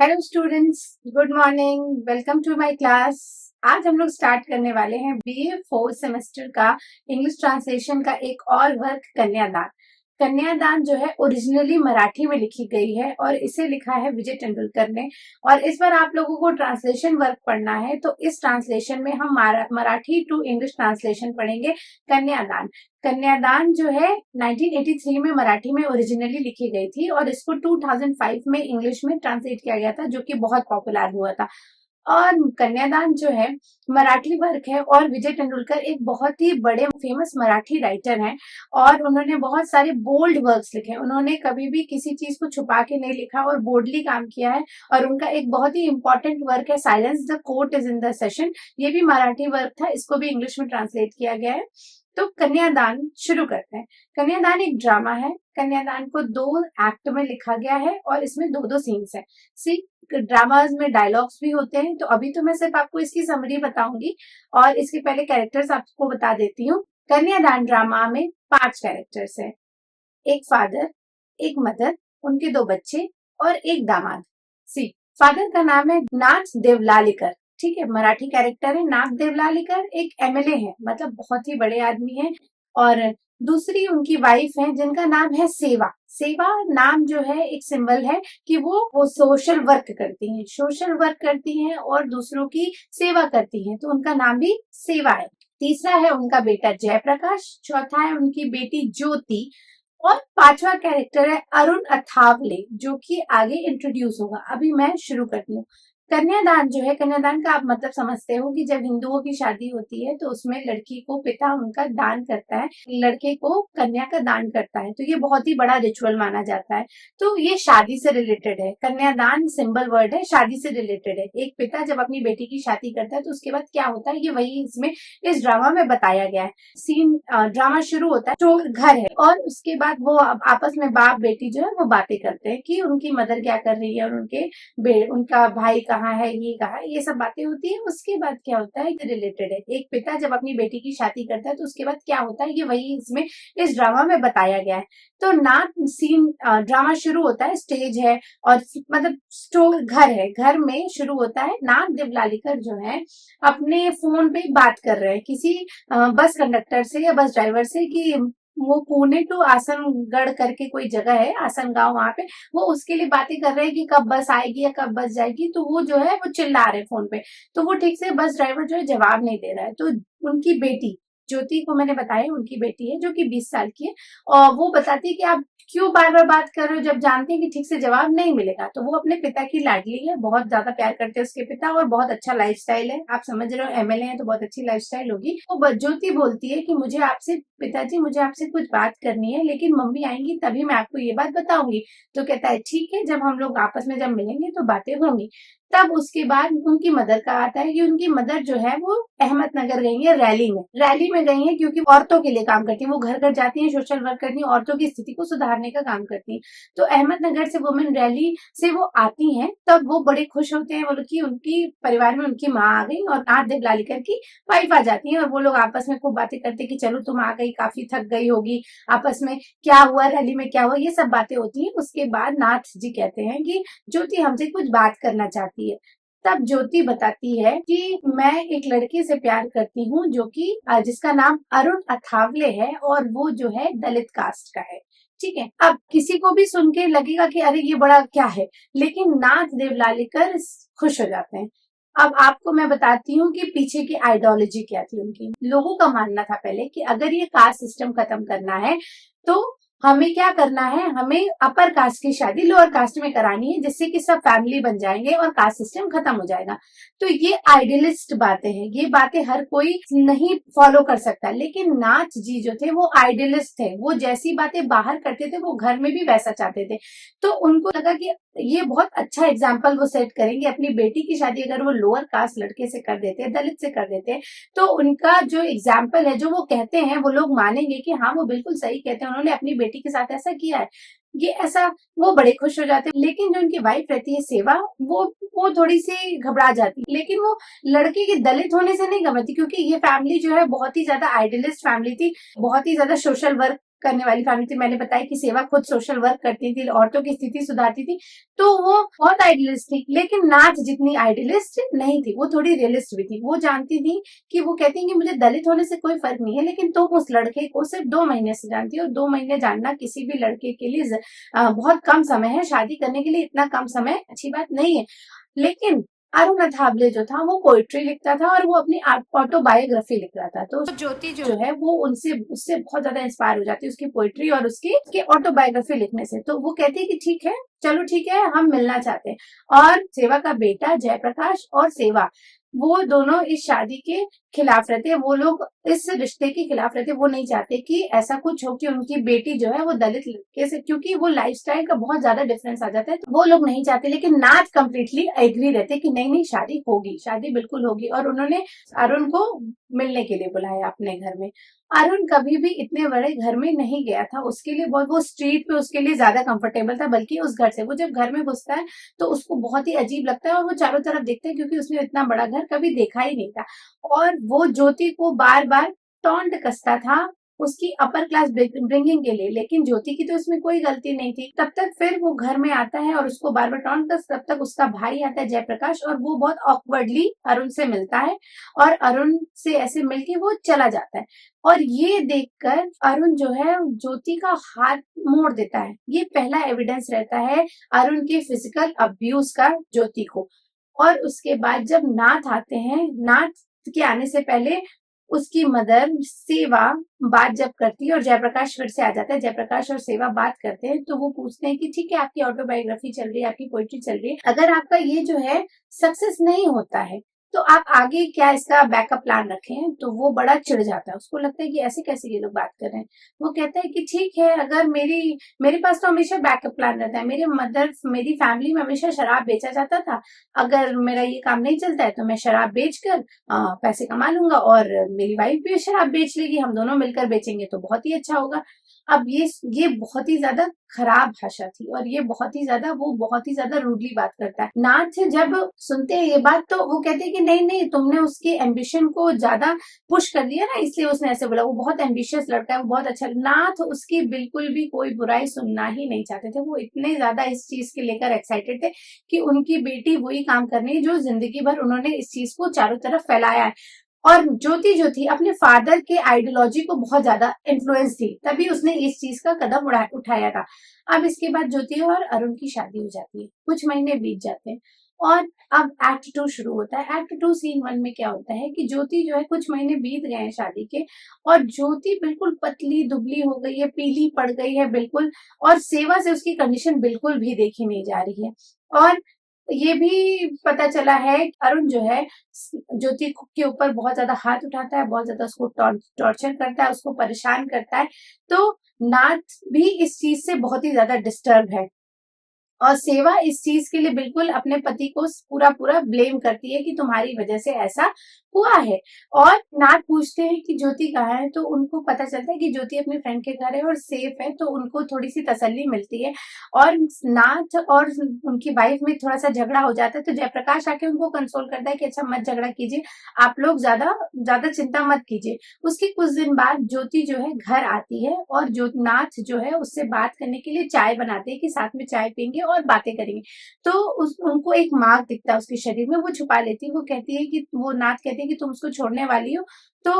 Hello students, good morning. Welcome to my class. आज हम लोग स्टार्ट करने वाले हैं बीए फोर्थ सेमेस्टर का इंग्लिश ट्रांसलेशन का एक और वर्क, कन्यादान। कन्यादान जो है ओरिजिनली मराठी में लिखी गई है और इसे लिखा है विजय तेंदुलकर ने। और इस बार आप लोगों को ट्रांसलेशन वर्क पढ़ना है, तो इस ट्रांसलेशन में हम मराठी टू इंग्लिश ट्रांसलेशन पढ़ेंगे। कन्यादान कन्यादान जो है 1983 में मराठी में ओरिजिनली लिखी गई थी और इसको 2005 में इंग्लिश में ट्रांसलेट किया गया था, जो कि बहुत पॉपुलर हुआ था। और कन्यादान जो है मराठी वर्क है और विजय तेंदुलकर एक बहुत ही बड़े फेमस मराठी राइटर हैं और उन्होंने बहुत सारे बोल्ड वर्क्स लिखे। उन्होंने कभी भी किसी चीज को छुपा के नहीं लिखा और बोल्डली काम किया है। और उनका एक बहुत ही इंपॉर्टेंट वर्क है silence the court is in the session. ये भी मराठी वर्क था, इसको भी इंग्लिश में ट्रांसलेट किया गया है। तो कन्यादान शुरू करते हैं। कन्यादान एक ड्रामा है। कन्यादान को 2 एक्ट में लिखा गया है और इसमें 2 सीन्स है। ड्रामाज में डायलॉग्स भी होते हैं, तो अभी तो मैं सिर्फ आपको इसकी समरी बताऊंगी और इसके पहले कैरेक्टर्स आपको बता देती हूँ। कन्यादान ड्रामा में 5 कैरेक्टर्स है। एक फादर, एक मदर, उनके 2 बच्चे और एक दामाद। फादर का नाम है नाथ देवलालीकर, ठीक है, मराठी कैरेक्टर है नाथ देवलालीकर। एक एमएलए है, मतलब बहुत ही बड़े आदमी है। और दूसरी उनकी वाइफ है जिनका नाम है सेवा। सेवा नाम जो है एक सिंबल है कि वो सोशल वर्क करती हैं, सोशल वर्क करती हैं और दूसरों की सेवा करती हैं, तो उनका नाम भी सेवा है। तीसरा है उनका बेटा जयप्रकाश, चौथा है उनकी बेटी ज्योति और 5वां कैरेक्टर है अरुण अथावले, जो कि आगे इंट्रोड्यूस होगा। अभी मैं शुरू करती हूँ। कन्यादान जो है, कन्यादान का आप मतलब समझते हो कि जब हिंदुओं की शादी होती है तो उसमें लड़की को पिता उनका दान करता है, लड़के को कन्या का दान करता है, तो ये बहुत ही बड़ा रिचुअल माना जाता है। तो ये शादी से रिलेटेड है। कन्यादान सिंबल वर्ड है, शादी से रिलेटेड है। एक पिता जब अपनी बेटी की शादी करता है तो उसके बाद क्या होता है, ये वही इसमें इस ड्रामा में बताया गया है। सीन ड्रामा शुरू होता है, तो घर है और उसके बाद वो आपस में बाप बेटी जो है वो बातें करते हैं कि उनकी मदर क्या कर रही है और उनका भाई कहाँ है, ये कहाँ है, ये सब बातें होती है। उसके बाद क्या होता है, ये रिलेटेड है। एक पिता जब अपनी बेटी की शादी करता है तो उसके बाद क्या होता है, ये वही इसमें इस ड्रामा में बताया गया है। तो नाथ सीन ड्रामा शुरू होता है, स्टेज है और मतलब घर है। घर में शुरू होता है, नाथ देवलालीकर जो है अपने फोन पे बात कर रहे हैं किसी बस कंडक्टर से या बस ड्राइवर से कि वो पुणे टू आसनगढ़ करके कोई जगह है, आसन गांव, वहां पे वो उसके लिए बातें कर रहे हैं कि कब बस आएगी या कब बस जाएगी। तो वो जो है वो चिल्ला रहे फोन पे, तो वो ठीक से बस ड्राइवर जो है जवाब नहीं दे रहा है। तो उनकी बेटी ज्योति को मैंने बताया, उनकी बेटी है जो कि 20 साल की है, और वो बताती है कि आप क्यों बार बार बात कर रहे हो जब जानते हैं कि ठीक से जवाब नहीं मिलेगा। तो वो अपने पिता की लाडली है, बहुत ज्यादा प्यार करते हैं उसके पिता और बहुत अच्छा लाइफस्टाइल है। आप समझ रहे हो, एमएलए है तो बहुत अच्छी लाइफस्टाइल होगी। वो ज्योति बोलती है कि मुझे आपसे, पिताजी मुझे आपसे कुछ बात करनी है, लेकिन मम्मी आएंगी तभी मैं आपको ये बात बताऊंगी। तो कहता है ठीक है, जब हम लोग आपस में जब मिलेंगे तो बातें होंगी। तब उसके बाद उनकी मदर का आता है कि उनकी मदर जो है वो अहमदनगर गई है, रैली में गई है, क्योंकि औरतों के लिए काम करती है। वो घर घर जाती है, सोशल वर्क करती है, औरतों की स्थिति को सुधारने का काम करती है। तो अहमदनगर से वुमेन रैली से वो आती हैं, तब वो बड़े खुश होते हैं, बोलो कि उनकी परिवार में उनकी माँ आ गई और नाथ देवलालीकर की वाइफ आ जाती है। और वो लोग आपस में खूब बातें करते हैं कि चलो तुम आ गई, काफी थक गई होगी, आपस में क्या हुआ, रैली में क्या हुआ, ये सब बातें होती है। उसके बाद नाथ जी कहते हैं कि ज्योति हमसे कुछ बात करना चाहती है। तब ज्योति बताती है कि मैं एक लड़के से प्यार करती हूँ जो कि जिसका नाम अरुण अथावले है और वो जो है दलित कास्ट का है, ठीक है। अब किसी को भी सुन के लगेगा कि अरे ये बड़ा क्या है, लेकिन नाथ देवलालीकर खुश हो जाते हैं। अब आपको मैं बताती हूँ कि पीछे की आइडियोलॉजी क्या थी उनकी। लोगों का मानना था पहले कि अगर ये कास्ट सिस्टम खत्म करना है तो हमें क्या करना है, हमें अपर कास्ट की शादी लोअर कास्ट में करानी है, जिससे कि सब फैमिली बन जाएंगे और कास्ट सिस्टम खत्म हो जाएगा। तो ये आइडियलिस्ट बातें हैं, ये बातें हर कोई नहीं फॉलो कर सकता। लेकिन नाथ जी जो थे वो आइडियलिस्ट थे, वो जैसी बातें बाहर करते थे वो घर में भी वैसा चाहते थे। तो उनको लगा कि ये बहुत अच्छा एग्जाम्पल वो सेट करेंगे। अपनी बेटी की शादी अगर वो लोअर कास्ट लड़के से कर देते हैं, दलित से कर देते हैं, तो उनका जो एग्जाम्पल है, जो वो कहते हैं, वो लोग मानेंगे कि हाँ वो बिल्कुल सही कहते हैं, उन्होंने अपनी बेटी के साथ ऐसा किया है, ये ऐसा। वो बड़े खुश हो जाते हैं। लेकिन जो उनकी वाइफ रहती है सेवा, वो थोड़ी सी घबरा जाती है। लेकिन वो लड़के के दलित होने से नहीं घबराती, क्योंकि ये फैमिली जो है बहुत ही ज्यादा आइडियलिस्ट फैमिली थी, बहुत ही ज्यादा सोशल वर्क करने वाली फैमिली थी। मैंने बताया कि सेवा खुद सोशल वर्क करती थी, औरतों की स्थिति सुधारती थी, तो वो बहुत आइडियलिस्ट थी। लेकिन नाथ जितनी आइडियलिस्ट नहीं थी, वो थोड़ी रियलिस्ट भी थी। वो जानती थी कि वो कहती है कि मुझे दलित होने से कोई फर्क नहीं है, लेकिन तुम उस लड़के को सिर्फ 2 महीने से जानती हो, और 2 महीने जानना किसी भी लड़के के लिए बहुत कम समय है। शादी करने के लिए इतना कम समय अच्छी बात नहीं है। लेकिन अरुण अथावले जो था वो पोइट्री लिखता था और वो अपनी ऑटोबायोग्राफी लिख रहा था। तो ज्योति जो है वो उनसे उससे बहुत ज्यादा इंस्पायर हो जाती है, उसकी पोइट्री और उसकी ऑटोबायोग्राफी लिखने से। तो वो कहती है कि ठीक है, चलो ठीक है, हम मिलना चाहते हैं। और सेवा का बेटा जयप्रकाश और सेवा, वो दोनों इस शादी के खिलाफ रहते हैं। वो लोग इस रिश्ते के खिलाफ रहते हैं। वो नहीं चाहते कि ऐसा कुछ हो कि उनकी बेटी जो है वो दलित लड़के से, क्योंकि वो लाइफस्टाइल का बहुत ज्यादा डिफरेंस आ जाता है, तो वो लोग नहीं चाहते। लेकिन नाथ कंप्लीटली एग्री रहते कि नहीं नहीं, शादी होगी, शादी बिल्कुल होगी। और उन्होंने अरुण को मिलने के लिए बुलाया अपने घर में। अरुण कभी भी इतने बड़े घर में नहीं गया था, उसके लिए बहुत, वो स्ट्रीट पे उसके लिए ज्यादा कंफर्टेबल था, बल्कि उस घर से। वो जब घर में घुसता है तो उसको बहुत ही अजीब लगता है, और वो चारों तरफ देखता है, क्योंकि उसने इतना बड़ा घर कभी देखा ही नहीं था। और वो ज्योति को बार बार टॉन्ट कसता था उसकी अपर क्लास ब्रिंगिंग के लिए, लेकिन ज्योति की तो इसमें कोई गलती नहीं थी। तब तक फिर वो घर में आता है और उसको बार बार टॉन्ट कस, तब तक उसका भाई आता है जयप्रकाश, और वो बहुत ऑकवर्डली अरुण से मिलता है, और अरुण से ऐसे मिलके वो चला जाता है। और ये देखकर अरुण जो है ज्योति का हाथ मोड़ देता है। ये पहला एविडेंस रहता है अरुण के फिजिकल अब्यूज का ज्योति को। और उसके बाद जब नाथ आते हैं, नाथ के आने से पहले उसकी मदर सेवा बात जब करती है और जयप्रकाश फिर से आ जाता है, जयप्रकाश और सेवा बात करते हैं, तो वो पूछते हैं कि ठीक है, आपकी ऑटोबायोग्राफी चल रही है, आपकी पोइट्री चल रही है, अगर आपका ये जो है सक्सेस नहीं होता है तो आप आगे क्या इसका बैकअप प्लान रखें। तो वो बड़ा चिढ़ जाता है, उसको लगता है कि ऐसे कैसे ये लोग बात कर रहे हैं। वो कहता है कि ठीक है, अगर मेरे पास तो हमेशा बैकअप प्लान रहता है। मेरी फैमिली में हमेशा शराब बेचा जाता था। अगर मेरा ये काम नहीं चलता है तो मैं शराब बेचकर पैसे कमा लूंगा, और मेरी वाइफ भी शराब बेच लेगी, हम दोनों मिलकर बेचेंगे तो बहुत ही अच्छा होगा। अब ये बहुत ही ज्यादा खराब भाषा थी, और ये बहुत ही ज्यादा रूडली बात करता है। नाथ जब सुनते हैं ये बात तो वो कहते हैं कि नहीं नहीं, तुमने उसके एम्बिशन को ज्यादा पुश कर दिया ना, इसलिए उसने ऐसे बोला। वो बहुत एम्बिशियस लड़का है, वो बहुत अच्छा। नाथ उसकी बिल्कुल भी कोई बुराई सुनना ही नहीं चाहते थे। वो इतने ज्यादा इस चीज के लेकर एक्साइटेड थे कि उनकी बेटी वही काम करनी है जो जिंदगी भर उन्होंने इस चीज को चारों तरफ फैलाया है। और ज्योति जो थी अपने फादर के आइडियोलॉजी को बहुत ज्यादा इन्फ्लुएंस थी, तभी उसने इस चीज का कदम उठाया था। अब इसके बाद ज्योति और अरुण की शादी हो जाती है, कुछ महीने बीत जाते हैं, और अब एक्ट 2 शुरू होता है। एक्ट 2 सीन 1 में क्या होता है कि ज्योति जो है, कुछ महीने बीत गए हैं शादी के, और ज्योति बिल्कुल पतली दुबली हो गई है, पीली पड़ गई है बिल्कुल, और सेवा से उसकी कंडीशन बिल्कुल भी देखी नहीं जा रही है। और ये भी पता चला है अरुण जो है ज्योति के ऊपर बहुत ज्यादा हाथ उठाता है, बहुत ज्यादा उसको टॉर्चर करता है, उसको परेशान करता है। तो नाथ भी इस चीज से बहुत ही ज्यादा डिस्टर्ब है, और सेवा इस चीज के लिए बिल्कुल अपने पति को पूरा पूरा ब्लेम करती है कि तुम्हारी वजह से ऐसा हुआ है। और नाथ पूछते हैं कि ज्योति कहाँ है, तो उनको पता चलता है कि ज्योति अपने फ्रेंड के घर है और सेफ है, तो उनको थोड़ी सी तसल्ली मिलती है। और नाथ और उनकी वाइफ में थोड़ा सा झगड़ा हो जाता है, तो जयप्रकाश आके उनको कंसोल करता है कि अच्छा मत झगड़ा कीजिए, आप लोग ज्यादा ज्यादा चिंता मत कीजिए। उसके कुछ दिन बाद ज्योति जो है घर आती है, और नाथ जो है उससे बात करने के लिए चाय बनाते हैं कि साथ में चाय पियेंगे और बातें करेंगे। तो उनको एक मार्क दिखता है उसके शरीर में, वो छुपा लेती है। वो कहती है कि वो नाथ कहती है कि तुम उसको छोड़ने वाली हो। तो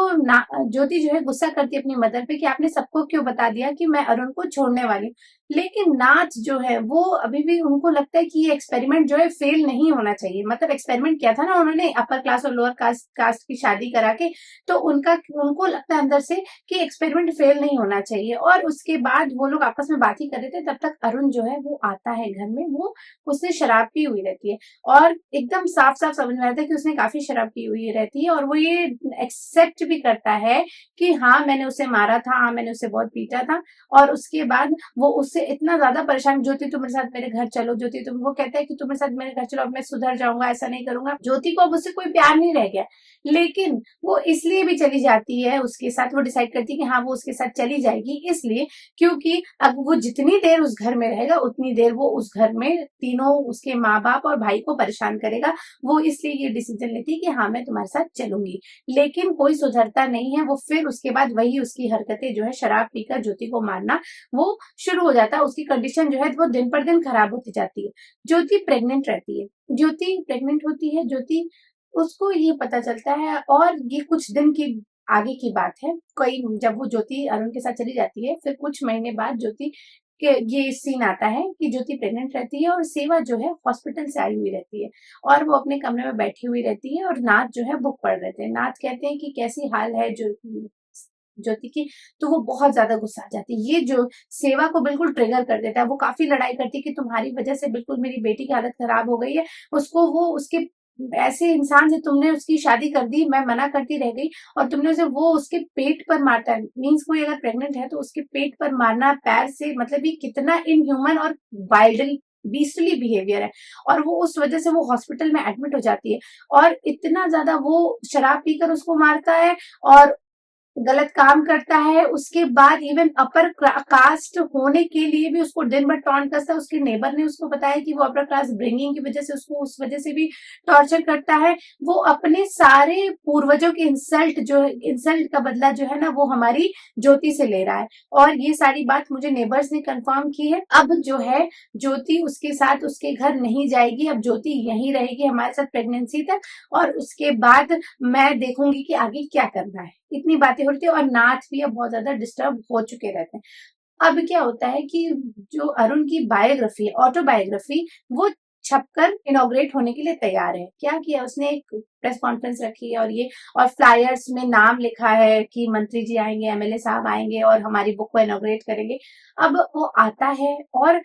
ज्योति जो है गुस्सा करती है अपनी मदर पे कि आपने सबको क्यों बता दिया कि मैं अरुण को छोड़ने वाली हूँ। लेकिन नाथ जो है वो अभी भी, उनको लगता है कि ये एक्सपेरिमेंट जो है फेल नहीं होना चाहिए। मतलब एक्सपेरिमेंट किया था ना उन्होंने, अपर क्लास और लोअर कास्ट की शादी करा के, तो उनको लगता है अंदर से कि एक्सपेरिमेंट फेल नहीं होना चाहिए। और उसके बाद वो लोग आपस में बात ही कर रहे थे, तब तक अरुण जो है वो आता है घर में। वो उसने शराब पी हुई रहती है, और एकदम साफ साफ समझ में आता है कि उसने काफी शराब पी हुई रहती है, और वो ये एक्सेप्ट भी करता है कि हाँ मैंने उसे मारा था, हाँ मैंने उसे बहुत पीटा था। और उसके बाद वो उससे इतना ज्यादा परेशान, ज्योति तुम मेरे साथ मेरे घर चलो, ज्योति तुम, वो कहता है कि तुम मेरे साथ मेरे घर चलो, अब मैं सुधर जाऊंगा, ऐसा नहीं करूंगा। ज्योति को अब उससे कोई प्यार नहीं रह गया, लेकिन वो इसलिए भी चली जाती है उसके साथ। वो डिसाइड करती है कि हाँ वो उसके साथ चली जाएगी, इसलिए क्योंकि अब वो जितनी देर उस घर में रहेगा उतनी देर वो उस घर में तीनों उसके माँ बाप और भाई को परेशान करेगा। वो इसलिए ये डिसीजन लेती है कि हाँ मैं तुम्हारे साथ चलूंगी। लेकिन कोई सुधरता नहीं है, वो फिर उसके बाद वही उसकी हरकतें जो है शराब पीकर ज्योति को मारना वो शुरू हो जाता है। उसकी कंडीशन जो है वो दिन पर दिन खराब होती जाती है। ज्योति प्रेग्नेंट रहती है, ज्योति प्रेग्नेंट होती है, ज्योति उसको ये पता चलता है, और ये कुछ दिन की आगे की बात है। कोई जब वो ज्योति अरुण के साथ चली जाती है, फिर कुछ महीने बाद ज्योति के ये सीन आता है कि ज्योति प्रेग्नेंट रहती है और सेवा जो है हॉस्पिटल से आई हुई रहती है, और वो अपने कमरे में बैठी हुई रहती है और नाथ जो है बुक पढ़ रहे थे। नाथ कहते हैं कि कैसी हाल है जो ज्योति की, तो वो बहुत ज्यादा गुस्सा आ जाती है। ये जो सेवा को बिल्कुल ट्रिगर कर देता है, वो काफी लड़ाई करती है कि तुम्हारी वजह से बिल्कुल मेरी बेटी की हालत खराब हो गई है। उसको वो उसके ऐसे इंसान से तुमने उसकी शादी कर दी, मैं मना करती रह गई, और तुमने उसे वो उसके पेट पर मारता है। मीन्स कोई अगर प्रेग्नेंट है तो उसके पेट पर मारना पैर से, मतलब ये कितना इनह्यूमन और वाइल्ड बीस्टली बिहेवियर है। और वो उस वजह से वो हॉस्पिटल में एडमिट हो जाती है, और इतना ज्यादा वो शराब पीकर उसको मारता है और गलत काम करता है। उसके बाद इवन अपर कास्ट होने के लिए भी उसको दिन भर टॉन्ट करता है। उसके नेबर ने उसको बताया कि वो अपर कास्ट ब्रिंगिंग की वजह से उसको उस वजह से भी टॉर्चर करता है। वो अपने सारे पूर्वजों के इंसल्ट का बदला जो है ना, वो हमारी ज्योति से ले रहा है। और ये सारी बात मुझे नेबर्स ने कंफर्म की है। अब जो है ज्योति उसके साथ उसके घर नहीं जाएगी, अब ज्योति यहीं रहेगी हमारे साथ प्रेगनेंसी तक, और उसके बाद मैं देखूंगी कि आगे क्या करना है। इतनी बातें होती है, और नाथ भी अब बहुत ज्यादा डिस्टर्ब हो चुके रहते हैं। अब क्या होता है कि जो अरुण की बायोग्राफी है, ऑटोबायोग्राफी, वो छपकर इनॉग्रेट होने के लिए तैयार है। क्या किया उसने, एक प्रेस कॉन्फ्रेंस रखी है, और फ्लायर्स में नाम लिखा है कि मंत्री जी आएंगे, एमएलए साहब आएंगे और हमारी बुक को इनॉग्रेट करेंगे। अब वो आता है और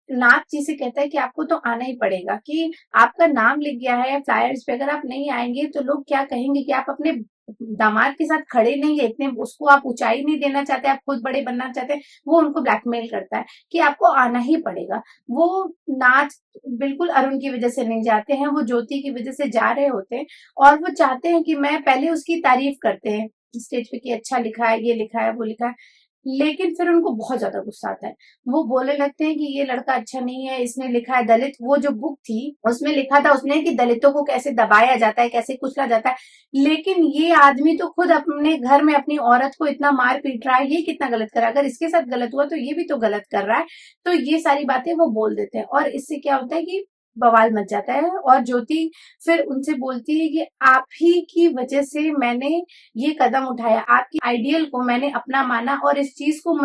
नाथ जी से कहता है कि आपको तो आना ही पड़ेगा, कि आपका नाम लिख गया है फ्लायर्स पे, अगर आप नहीं आएंगे तो लोग क्या कहेंगे कि आप अपने दामाद के साथ खड़े नहीं है, इतने उसको आप ऊंचाई नहीं देना चाहते, आप खुद बड़े बनना चाहते हैं। वो उनको ब्लैकमेल करता है कि आपको आना ही पड़ेगा। वो नाथ बिल्कुल अरुण की वजह से नहीं जाते हैं, वो ज्योति की वजह से जा रहे होते हैं, और वो चाहते हैं कि मैं पहले उसकी तारीफ करते हैं स्टेज पे कि अच्छा लिखा है, ये लिखा है, वो लिखा है। लेकिन फिर उनको बहुत ज्यादा गुस्सा आता है। वो बोलने लगते हैं कि ये लड़का अच्छा नहीं है, इसने लिखा है दलित, वो जो बुक थी उसमें लिखा था उसने कि दलितों को कैसे दबाया जाता है, कैसे कुचला जाता है। लेकिन ये आदमी तो खुद अपने घर में अपनी औरत को इतना मार पीट रहा है, ये कितना गलत कर रहा है, अगर इसके साथ गलत हुआ तो ये भी तो गलत कर रहा है। तो ये सारी बातें वो बोल देते हैं, और इससे क्या होता है कि बवाल मच जाता है। और ज्योति फिर उनसे बोलती है कि आप ही की वजह से मैंने ये कदम उठाया, आपकी आइडियल को मैंने अपना माना, और इस चीज को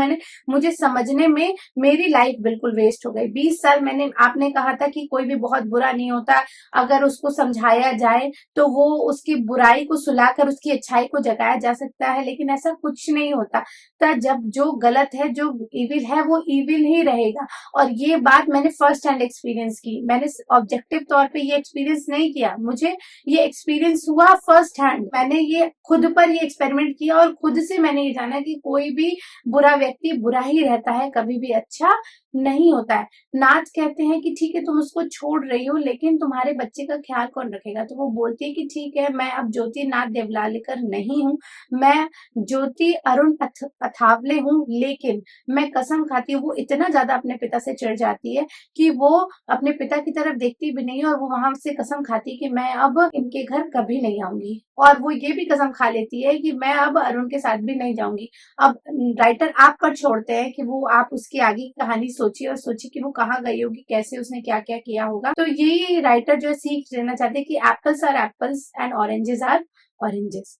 मुझे समझने में मेरी लाइफ बिल्कुल वेस्ट हो गई। 20 साल आपने कहा था कि कोई भी बहुत बुरा नहीं होता, अगर उसको समझाया जाए तो वो उसकी बुराई को सुलाकर उसकी अच्छाई को जगाया जा सकता है, लेकिन ऐसा कुछ नहीं होता। तो जब जो गलत है, जो इविल है, वो इविल ही रहेगा। और ये बात मैंने फर्स्ट हैंड एक्सपीरियंस की, मैंने ऑब्जेक्टिव तौर पे ये एक्सपीरियंस नहीं किया, मुझे ये एक्सपीरियंस हुआ फर्स्ट हैंड। मैंने ये खुद पर ये एक्सपेरिमेंट किया, और खुद से मैंने ये जाना कि कोई भी बुरा व्यक्ति बुरा ही रहता है, कभी भी अच्छा नहीं होता है। नाथ कहते हैं कि ठीक है तुम उसको छोड़ रही हो, लेकिन तुम्हारे बच्चे का ख्याल कौन रखेगा। तो वो बोलती है कि ठीक है, मैं अब ज्योति नाथ देवलालीकर नहीं हूँ, मैं ज्योति अरुण अथावले हूँ, लेकिन मैं कसम खाती हूँ। वो इतना ज्यादा अपने पिता से चिढ़ जाती है कि वो अपने पिता की तरफ देखती भी नहीं है, और वो वहां से कसम खाती है कि मैं अब इनके घर कभी नहीं आऊंगी। और वो ये भी कसम खा लेती है कि मैं अब अरुण के साथ भी नहीं जाऊंगी। अब राइटर आप पर छोड़ते हैं कि वो आप उसकी आगे की कहानी सोचिए, और सोचिए कि वो कहाँ गई होगी, कैसे उसने क्या क्या किया होगा। तो ये राइटर जो है सीख देना चाहते हैं कि apples are apples and oranges are oranges.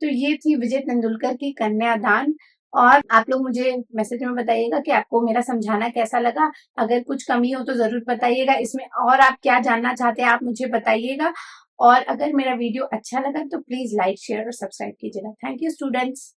तो ये थी विजय तेंदुलकर की कन्यादान। और आप लोग मुझे मैसेज में बताइएगा कि आपको मेरा समझाना कैसा लगा। अगर कुछ कमी हो तो जरूर बताइएगा इसमें, और आप क्या जानना चाहते हैं आप मुझे बताइएगा। और अगर मेरा वीडियो अच्छा लगा तो प्लीज लाइक, शेयर और सब्सक्राइब कीजिएगा। Thank you students.